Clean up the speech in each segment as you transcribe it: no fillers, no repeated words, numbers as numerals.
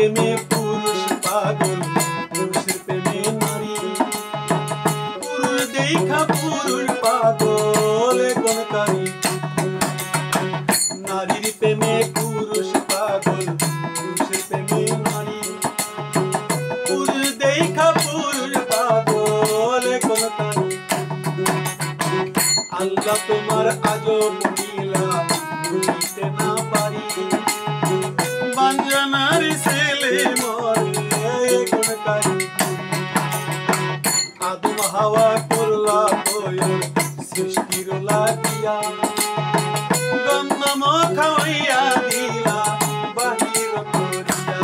প্রেমে পুরুষ পাগল, পুরুষের প্রেমে নারী। পুরুষ দেখা পুরুষ পাগল কোন তারি, নারীর প্রেমে পুরুষ পাগল, পুরুষের প্রেমে নারী। পুরুষ দেখা পুরুষ পাগল কোন তারি। আল্লাহ তোমার আজব লীলা বুঝিতে না পারি, বাঞ্ছানার ছেলে মরে কোন তারি। আদম হাওয়া করলা বয়স সৃষ্টির লাগিয়া, গন্ধম খাওয়াইয়া দিলা বাহির করিয়া।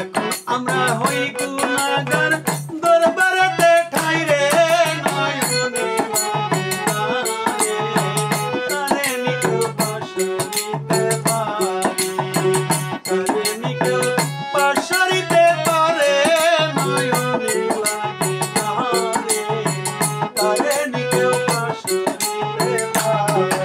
এখন আমরা হই গুনাহগার, দরবারেতে ঠাই রে নয়নে লাগে তারে নিকেও পাশরিতে পারে, তারে নিকেও পাশরিতে পারে নয়নে লাগে তারে নিকেও পাশরিতে পারে।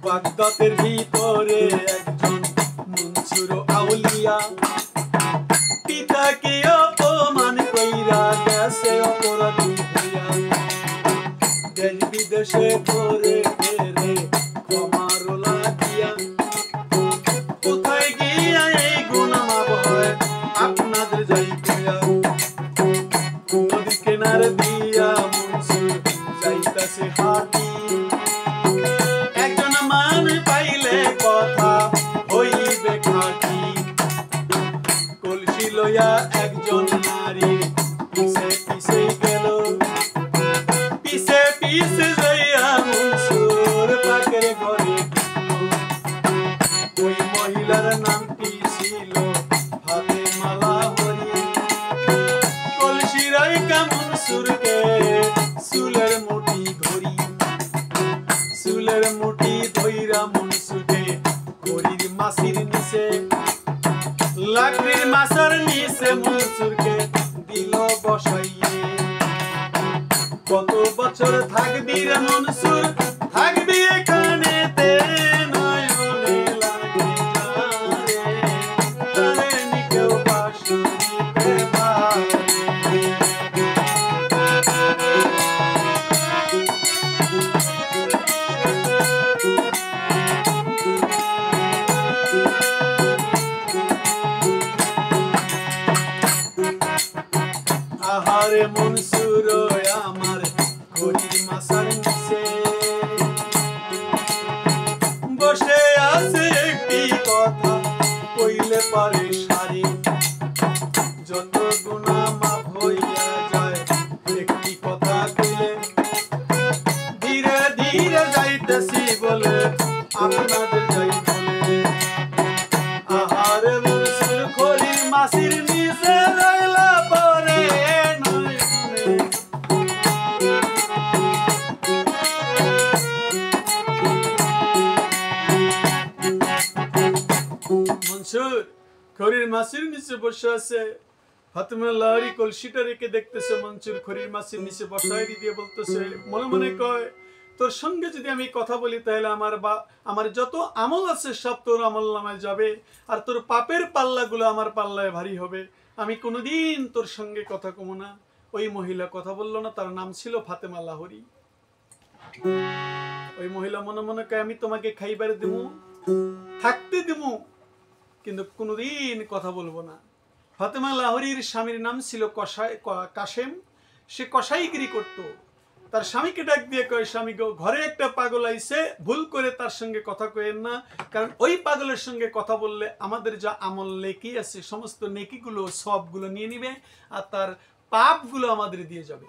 বাগদাদের ভিতরে একজন মনসুর আউলিয়া, পিতাকে অপমান কইরা গেছে অপরাধী হইয়া। দেশ বিদেশে ঘুরে ফেরে ক্ষমার লাগিয়া, কোথায় গিয়া এই গুনাহ মাফ হয় আপনাদের যাই কইয়া। নদী কিনার দিয়া মনসুর যাইতাছে হাঁটি, একজন মান পাইলে কথা হইবে খাঁটি। কলসি লইয়া একজন নারী পিছে পিছে গেল, পিছে পিছে যাইয়া মনসুর পাকের ঘরে ঢুকল। ওই মহিলার নামটি ছিল ফাতেমা লাহোরী। কলসি রাইকা মনসুরকে চুলের মুঠি ধরি, চুলের মুঠি ধইরা মনসুরকে ঘড়ির মাছির নিচে, লাকড়ির মাছার নিচে মনসুরকে দিল বসাইয়ে। কত বছর থাকবি রে মনসুর, থাকবি এখানেতে নয়নে লাগে তারে, তারে নিকেও পাশরিতে পারে। আহারে মনসুর আমার ঘড়ির মাছার নিচে বসে আছে, একটি কথা কইলে পারে সারি। যত গুনাহ মাফ হইয়া যায় একটি কথা কইলে, ধীরে ধীরে যাইতেছি বলে আপনাদের যাই বলে। আহারে মনসুর ঘড়ির মাছির নিচে রইলা পরে নয়নে। মনসুর ঘড়ির মাছির নিচে বসে আছে, ফাতেমা লাহোরী কলসিটা রেখে দেখতেছে। মনসুর ঘড়ির মাছির নিচে বসায় দিয়ে বলতেছে, মনে মনে কয় তোর সঙ্গে যদি আমি কথা বলি তাহলে আমার যত আমল আছে সব তোর আমল নামায় যাবে, আর তোর পাপের পাল্লাগুলো আমার পাল্লায় ভারী হবে। আমি কোনোদিন তোর সঙ্গে কথা কমো না। ওই মহিলা কথা বললো না, তার নাম ছিল ফাতেমা লাহোরী। ওই মহিলা মনে মনে কয় আমি তোমাকে খাইবার দেব, থাকতে দেব, কিন্তু কোনোদিন কথা বলবো না। ফাতেমা লাহোরীর স্বামীর নাম ছিল কাশেম। সে কসাইগিরি করতো। তার স্বামীকে ডাক দিয়ে কয়, স্বামী গো, ঘরে একটা পাগল আইছে, ভুল করে তার সঙ্গে কথা কইেন না, কারণ ওই পাগলের সঙ্গে কথা বললে আমাদের যা আমল নেকি আছে সমস্ত নেকিগুলো সবগুলো নিয়ে নিবে, আর তার পাপগুলো আমাদের দিয়ে যাবে।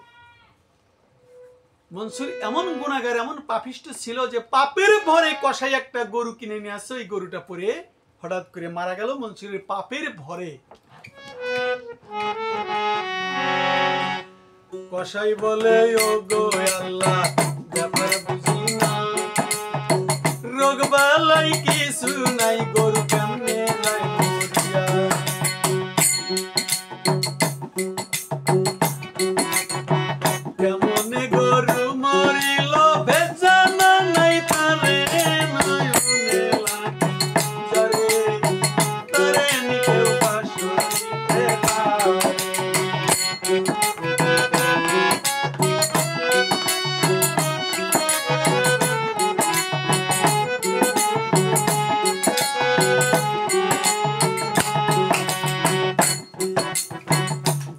মনসুর এমন গুনাহগার, এমন পাপিষ্ট ছিল যে পাপের ভরে কসাই একটা গরু কিনে নিয়ে আসছে, ওই গরুটা পরে হঠাৎ করে মারা গেল মনসুরের পাপের ভরে। কসাই বলে, ও গো আল্লাহ, ব্যাপার বুঝি না, রোগ বালাই কিছু নাই, গরু কেমনে নাই মরিয়া। মনে গরু মরিল বেচানা নাই তারে নয়নে লাগে যারে তারে নিকেও বাঁশরিতে পারে।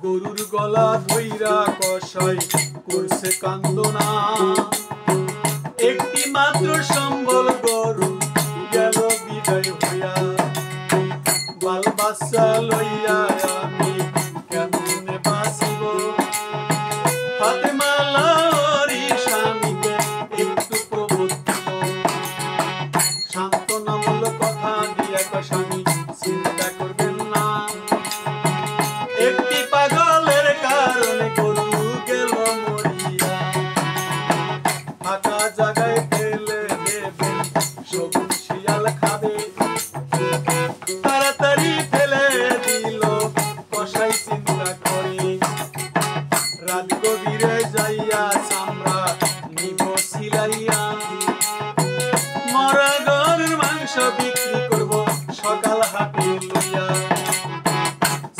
গরুর গলা ধইরা কষাই করছে কান্দনা, একটি মাত্র সম্বল গরু গেল বিদায় হইয়া, বাল বাচ্চা লইয়া আমি কেমনে বাঁচিব। ফাতেমা লাহোরী স্বামীকে একটু প্রবোধ দিল, সান্ত্বনামূলক কথা দিয়া কয় স্বামী চিন্তা করবেন না, একটি পাগলের কারণে গরু গেল মরিয়া, ফাঁকা জায়গায় ফেলে দেবেন সবুজ শিয়াল খাবে। তাড়াতাড়ি ফেলে দিল কসাই চিন্তা করে, রাত গভীরে যাইয়া চামড়া নিব সিলাইয়া, মরা গরুর মাংস বিক্রি করব সকাল হাটে লইয়া।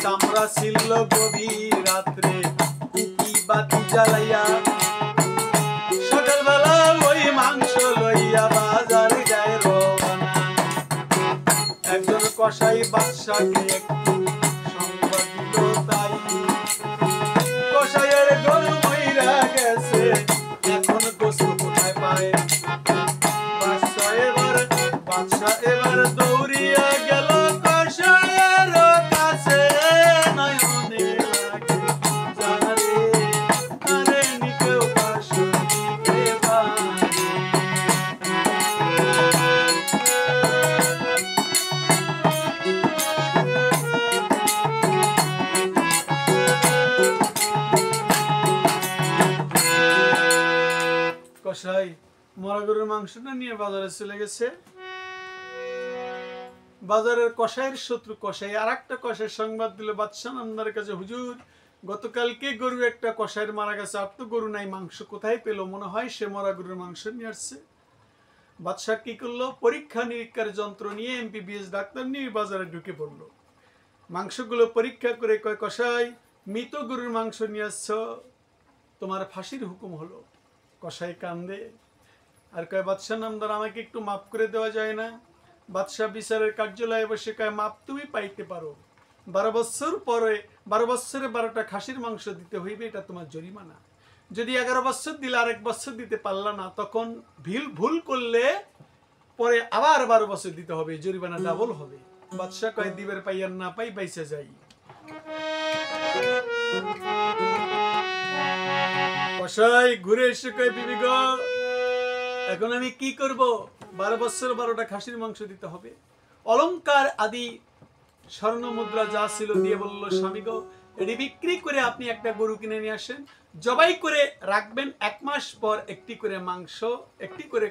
চামড়া ছিল গভীর রাত্রে কুপি বাতি জ্বালাইয়া, সকালবেলা ওই মাংস লইয়া বাজার যায় রওনা। একজন কসাই বাদশাকে একটু সংবাদ দিল তাই, কসাইয়ের গরু মইরা গেছে এখন গোশত কোথায় পায়। বাদশা এবার দৌড়িয়া গেল কসাইয়ের কাছে, নয়নে লাগে যারে তারে নিকেও বাঁশরিতে পারে। কসাই মরা গরুর মাংসটা নিয়ে বাজারে চলে গেছে। বাজারের কসাইয়ের শত্রু কসাই আর একটা কসাই সংবাদ দিল বাদশাহ নামদারের কাছে, হুজুর গতকালকে গরু একটা কসাইয়ের মারা গেছে, আর তো গরু নাই, মাংস কোথায় পেল? মনে হয় সে মরা গরুর মাংস নিয়ে আসছে। বাদশাহ কি করলো, পরীক্ষা নিরীক্ষার যন্ত্র নিয়ে MBBS ডাক্তার নিয়ে বাজারে ঢুকে পড়লো। মাংসগুলো পরীক্ষা করে কয়, কসাই মৃত গরুর মাংস নিয়ে আসছ, তোমার ফাঁসির হুকুম হলো। কসাই কান্দে আর কয়, বাদশাহ নামদার আমাকে একটু মাফ করে দেওয়া যায় না? বাদশাহ বিচারের কার্যালয়ে বসে কয়, মাপ তুমি পাইতে পারো, 12 বছর পরে 12 বছরে 12টা খাসির মাংস দিতে হইবে, এটা তোমার জরিমানা। যদি 11 বছর দিলে আর 1 বছর দিতে পারলা না, তখন ভুল করলে পরে আবার 12 বছর দিতে হবে, জরিমানা ডাবল হবে। বাদশাহ কয়, দিবের পাইয়ার না পাই বাইসে যাই। কসাই ঘুরে এসে কয়, বিবি গো এখন আমি কি করব? 12 বছর 12টা খাসির মাংস দিতে হবে। অলংকার আদি স্বর্ণ মুদ্রা যা ছিল দিয়ে বলল, স্বামী গো এটি বিক্রি করে আপনি একটা গরু কিনে নিয়ে আসেন, জবাই করে রাখবেন, 1 মাস পর একটি করে মাংস, একটি করে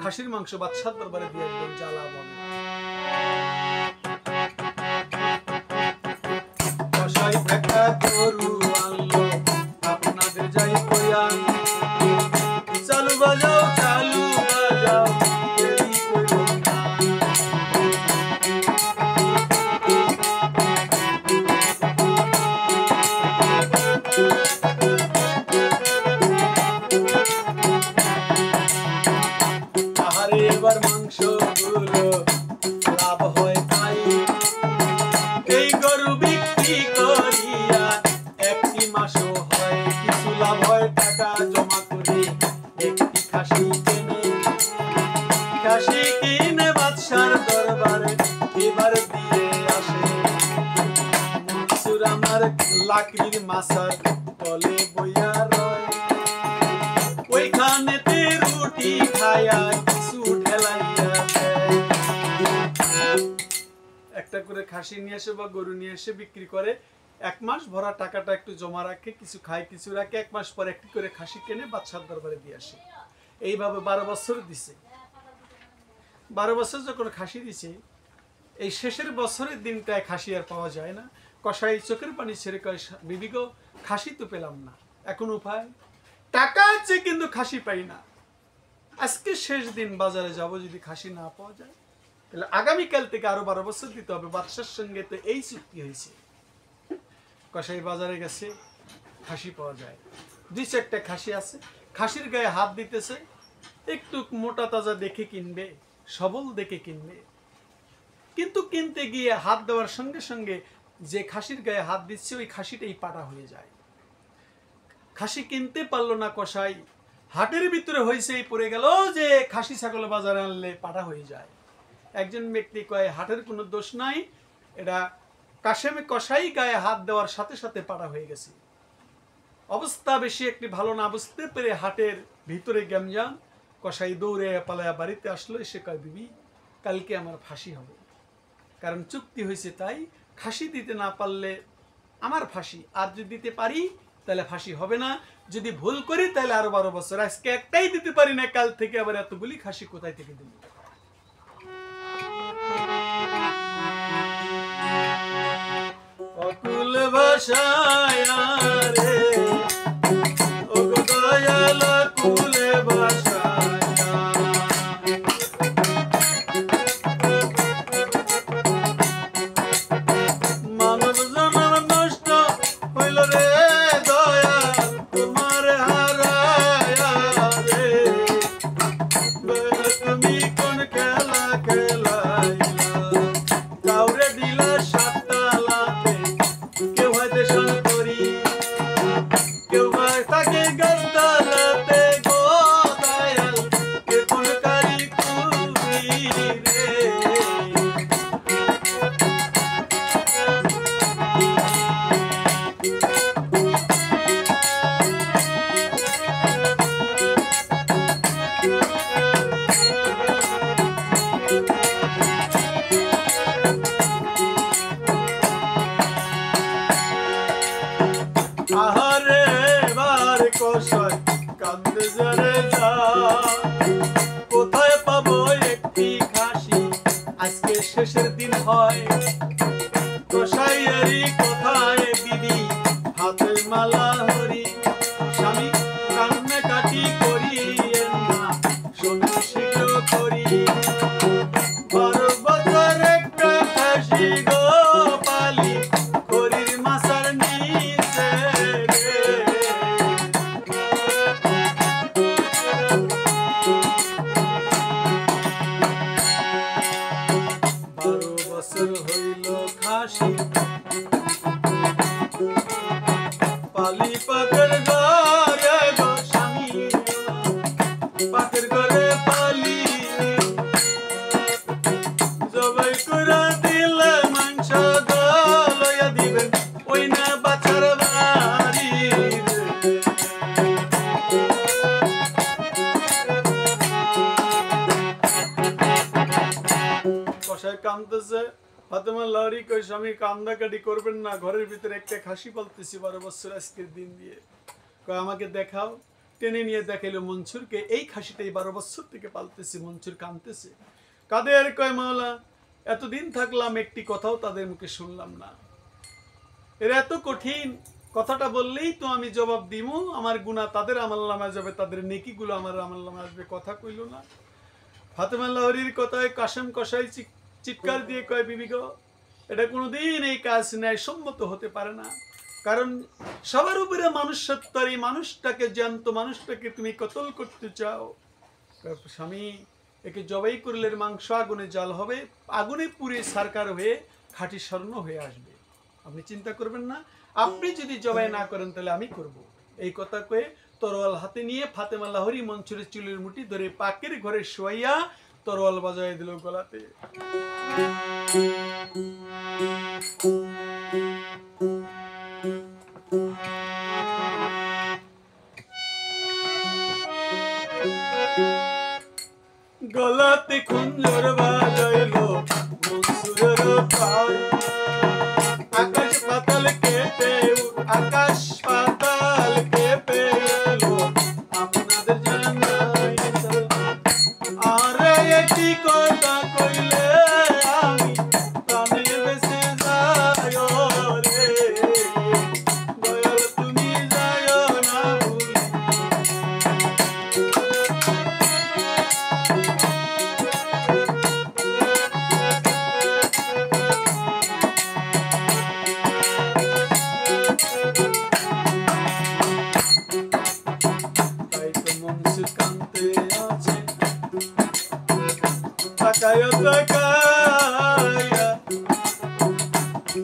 খাসির মাংস বাদশার দরবারে দিয়ে আসবেন, জ্বালা বলে। কসাই একটা গরু আনলো আপনাদের যাই কইয়া, চালু বাজাও চালু বাজাও দেরি কইরো না। আহারে এবার মাংস গুলো লাভ হয় তাই, এই গরু বিক্রি করিয়া একটি মাসও হয় কিছু লাভ হয়, টাকা জমা করে একটি খাসি কেনে, খাসি কিনে বাদশার দরবারে এবার দিয়ে আসে। মনসুর আমার লাকড়ির মাসার তলে বইয়া রয়, ওইখানেতে রুটি খায়া কিছু ঢেলাইয়া দেয়। একটা করে খাসি নিয়ে আসে বা গরু নিয়ে এসে বিক্রি করে, 1 মাস ভরা টাকাটা একটু জমা রাখে, কিছু খায় কিছু রাখে, 1 মাস পর একটি করে খাসি কিনে বাদশার দরবারে দিয়ে আসে। এইভাবে 12 বছর দিছে। 12 বছর যখন খাসি দিছে, এই শেষের বছরের দিনটায় খাসি আর পাওয়া যায় না। কসাই চোখের পানি ছেড়ে কয়, বিবি গো খাসি তো পেলাম না, এখন উপায় টাকা আছে কিন্তু খাসি পাই না। আজকে শেষ দিন, বাজারে যাব, যদি খাসি না পাওয়া যায় তাহলে আগামীকাল থেকে আরো 12 বছর দিতে হবে। বাদশার সঙ্গে তো এই চুক্তি হয়েছে। কসাই বাজারে গেছে, খাসি পাওয়া যায়, 2-4টা খাসি আছে, খাসির গায়ে হাত দিতেছে, একটু মোটা তাজা দেখে কিনবে, সবল দেখে কিনবে। কিন্তু কিনতে গিয়ে হাত দেওয়ার সঙ্গে সঙ্গে যে খাসির গায়ে হাত দিচ্ছে ওই খাসিটাই পাটা হয়ে যায়। খাসি কিনতে পারলো না কসাই, হাটের ভিতরে হয়েছে পড়ে গেল যে খাসি ছাগল বাজারে আনলে পাটা হয়ে যায়। একজন ব্যক্তি কয় হাটের কোনো দোষ নাই, এটা কাশেমে কসাই গায়ে হাত দেওয়ার সাথে সাথে পাটা হয়ে গেছে। অবস্থা বেশি একটি ভালো না বুঝতে পেরে হাটের ভিতরে গ্যামজাম, কসাই দৌড়ে পালায়া বাড়িতে আসলো। এসে কয়, বিবি কালকে আমার ফাঁসি হবে, কারণ চুক্তি হয়েছে, তাই খাসি দিতে না পারলে আমার ফাঁসি, আর যদি দিতে পারি তাহলে ফাঁসি হবে না, যদি ভুল করি তাহলে আরো 12 বছর। আজকে একটাই দিতে পারি না, কাল থেকে আবার এতগুলি খাসি কোথায় থেকে দিল? অকুল ভাষায় রে ও দয়াল কুলে ভাষায়, মানব জনম নষ্ট হইল রে দয়াল তোমার হারায়া রে। তুমি কোন খেলা খেলাইলা, কাউরে দিলা সাতটালাতে, কেউ হয় দেশন করি, কেউ হয় থাকে গাছতলাতে গো দয়াল, কে কোন কারি কুরি রে। আহারে বার কষাই কান্দে জরে যা, কোথায় পাবো একটি খাসি, আজকে শেষের দিন হয়। কষাইয়েরই কোথায় বিবি, হাতে মালা হরি, স্বামী কান্না কাটি করি না, শোনো শীঘ্র করি। 12 বছর একটা খাসি গো পালি, করির মাসার নিচে রে। 12 বছর হইল খাসি পালি, পাকের ঘরে গো স্বামী, পাকের ঘরে পালি, জবাই করে দিলে মাংস লইয়া দিবেন, ওই না বাছার বাড়ি রে। কষাই কান্দতেছে, ফাতেমা লাহরি কই, স্বামী কান্দাকাটি করবেন না, ঘরের ভিতরে একটা খাসি পালতেছি 12 বছর আজকের দিন দিয়ে। কয় আমাকে দেখাও। টেনে নিয়ে দেখাইলো মনসুরকে, এই খাসিটাই 12 বছর থেকে পালতেছি। মনসুর কাঁদতেছে, কাদের কয় মাওলা এতদিন থাকলাম, একটি কথাও তাদের মুখে শুনলাম না, এরা এত কঠিন, কথাটা বললেই তো আমি জবাব দিব, আমার গুনাহ তাদের আমলনামায় যাবে, তাদের নেকিগুলো আমার আমলনামায় আসবে, কথা কইল না। ফাতেমা লাহরির কথায় কাশেম কসাই চিৎকার দিয়ে কয়, বিবি গো এটা কোনোদিন এই কাজ ন্যায়সম্মত হতে পারে না, কারণ সবার উপরে মানুষ সত্তর, এই মানুষটাকে, জ্যান্ত মানুষটাকে তুমি কতল করতে চাও। স্বামী একে জবাই করলে মাংস আগুনে জাল হবে, আগুনে পুড়ে সারকার হয়ে খাঁটি স্বর্ণ হয়ে আসবে, আপনি চিন্তা করবেন না, আপনি যদি জবাই না করেন তাহলে আমি করব। এই কথা কয়ে তরোয়াল হাতে নিয়ে ফাতেমা লাহরি মনসুরের চুলের মুঠি ধরে পাকের ঘরে শোয়াইয়া তরোয়াল বাজায় দিল গলাতে। গলাতে খুঞ্জর বাজাইলো মনসুরের পায়, আকাশ পাতাল কেঁপে, আকাশ পাতাল কেঁপে এলো আপনাদের জানাই। আরে একটি কথা কইলে আমি প্রাণে বেঁচে যাই রে, দয়াল তুমি যাইও না তাকায়া তাকায়া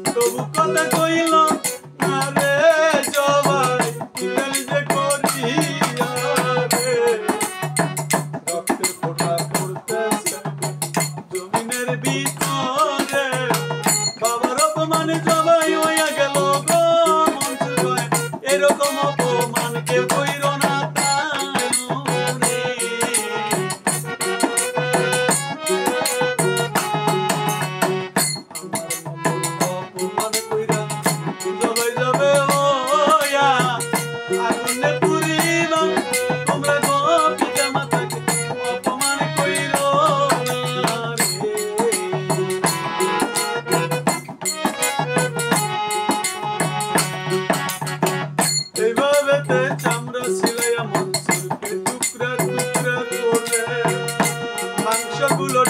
তবু কথা কইল না রে জবাই দিলেন যে করিয়া রে রক্তের ফোঁটা পড়তেছে জমিনের ভিতরে বাবার অপমানে জবাই হইয়া গেল গো মঞ্জুর কয় এরকম অপমান কেউ কইর না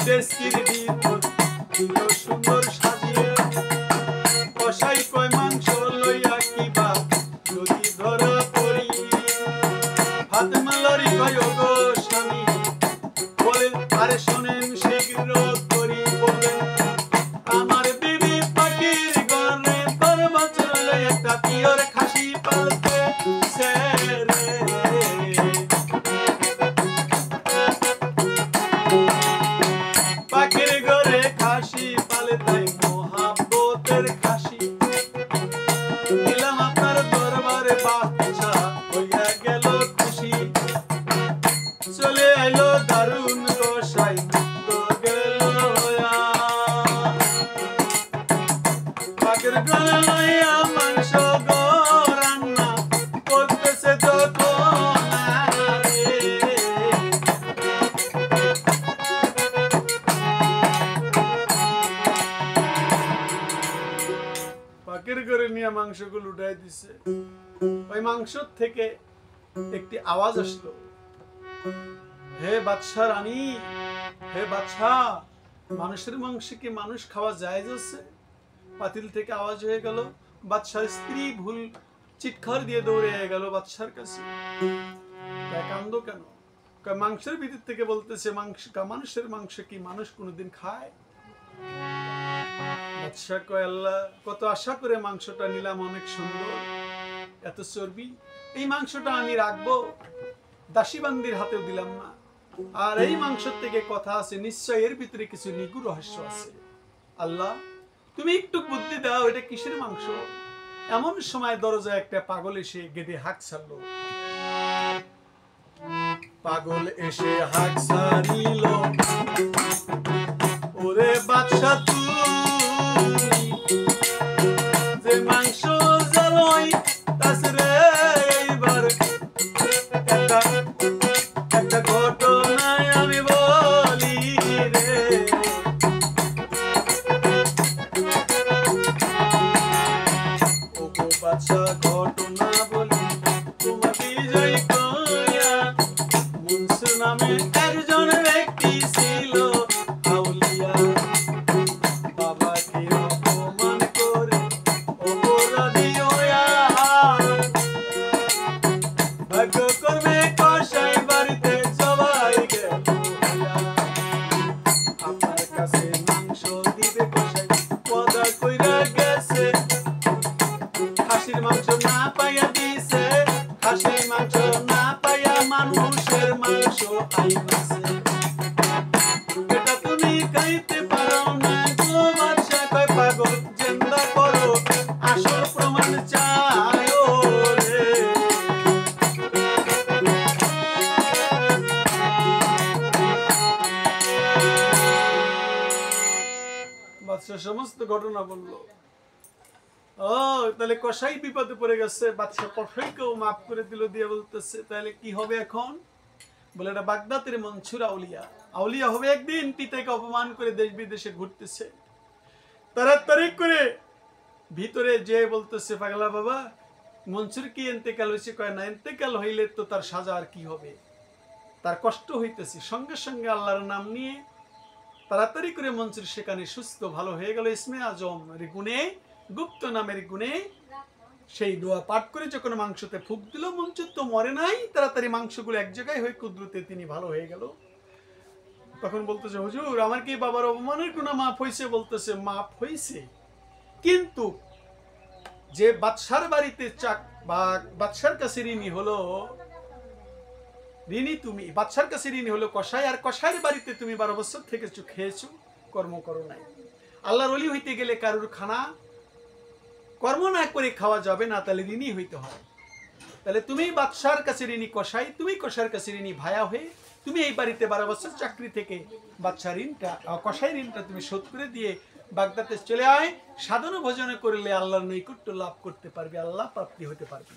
ডেস্কির ভিতর দিল সুন্দর সাজিয়ে কসাই কয় মাংস লইয়া কিবা যদি ধরা পড়ি ফাতেমা লরি কয় ওগো স্বামী বলে আরে শোনেন শীঘ্র করি বলবেন আমার বিবি পাখির ঘরে তোর বছর লই একটা পিওর খাসি পালতে রে পাখির ঘরে খাসি পালে তাই মোহাব্বতের খাসি দিলাম আপনার দরবারে বাচ্চা হইয়া গেল খুশি চলে আইলো দারুণ কসাই তো গেল পাখির ঘরে লইয়া মাংস রান্না করতেছে যখন পাকের ঘরে নিয়ে মাংসগুলো উঠাই দিছে ওই মাংস থেকে একটি আওয়াজ আসলো হে বাদশা রানী হে বাদশা মানুষের মাংস কি মানুষ খাওয়া জায়েজ আছে পাতিল থেকে আওয়াজ হয়ে গেল বাদশার স্ত্রী ভুল চিৎকার দিয়ে দৌড়ে গেল বাদশার কাছে কান্দো কেন মাংসের ভিতর থেকে বলতেছে মানুষের মাংস কি মানুষ কোনোদিন খায় বাদশা কয় আল্লাহ কত আশা করে মাংসটা নিলাম অনেক সুন্দর এত চর্বি এই মাংসটা আমি রাখবো দাসীবান্দির হাতেও দিলাম না আর এই মাংস থেকে কথা আছে নিশ্চয় এর ভিতরে কিছু নিগূঢ় রহস্য আছে আল্লাহ তুমি একটু বুদ্ধি দাও এটা কিসের মাংস এমন সময় দরজায় একটা পাগল এসে গেটে হাঁক ছাড়লো পাগল এসে হাঁক ছাড়িল ওরে বাদশা যে মাংস জ্বালই তাছরে এইবার একটা ঘটনায় আমি বলি রে ওগো বাদশা ঘটনা বলি তোমার বিজয় কইয়া মুনসুর নামে একজন ব্যক্তি ছিল আউলিয়া বাবাকে অপমান করে অপরাধী হইয়া ভাগ্য করবে কসাই বাড়িতে সবাই গেল আপনার কাছে মাংস দিবে কসাই পদা কইরা গেছে খাসির মাংস না পাইয়া দিছে খাসির মাংস না পাইয়া মানুষের মাংস আইছে এটা তুমি খাইতে পারো না গো বাদশা কয় পাগল জিন্দা করো আসল প্রমাণ চাই রে বাদশা সমস্ত ঘটনা বললো ও তাহলে কসাই বিপদে পড়ে গেছে বাদশা কসাইকেও মাফ করে দিল দিয়ে বলতেছে তাহলে কি হবে এখন বলে এটা বাগদাদের মনসুর আউলিয়া আউলিয়া হবে একদিন পিতাকে অপমান করে দেশ বিদেশে ঘুরতেছে তাড়াতাড়ি করে ভিতরে যে বলতেছে পাগলা বাবা মনসুর কি ইন্তেকাল হয়েছে কয় না ইন্তেকাল হইলে তো তার সাজা আর কি হবে তার কষ্ট হইতেছে সঙ্গে সঙ্গে আল্লাহর নাম নিয়ে তাড়াতাড়ি করে মনসুর সেখানে সুস্থ ভালো হয়ে গেল ইসমে আজম গুণে গুপ্ত নামের গুণে সেই দোয়া পাঠ করে যখন মাংসতে ফুক দিল মনসুর তো মরে নাই তাড়াতাড়ি মাংসগুলো এক জায়গায় হয়ে কুদরতে তিনি ভালো হয়ে গেল তখন বলতেছে, হুজুর আমার কি বাবার অপমানের গুনাহ মাফ হয়েছে? বলতেছে, মাফ হয়েছে, কিন্তু যে বাদশার বাড়িতে বা বাদশার কাছে ঋণী হলো, ঋণী তুমি, বাদশার কাছে ঋণী হলো কসাই, আর কসাইয়ের বাড়িতে তুমি 12 বছর থেকেছো, খেয়েছো, কর্ম করো নাই। আল্লাহর ওলি হইতে গেলে কারুর খানা কর্ম না করে খাওয়া যাবে না, তাহলে ঋণী হইতে হয়। তাহলে তুমি বাদশার কাছে ঋণী কসাই, তুমি কসাইয়ের কাছে ঋণী ভায়া হয়ে তুমি এই বাড়িতে 12 বছর চাকরি থেকে বাদশার ঋণটা, কসাই ঋণটা তুমি শোধ করে দিয়ে বাগদাতে চলে আয়। সাধন ভোজন করলে আল্লাহর নৈকট্য লাভ করতে পারবে, আল্লাহ প্রাপ্তি হতে পারবে।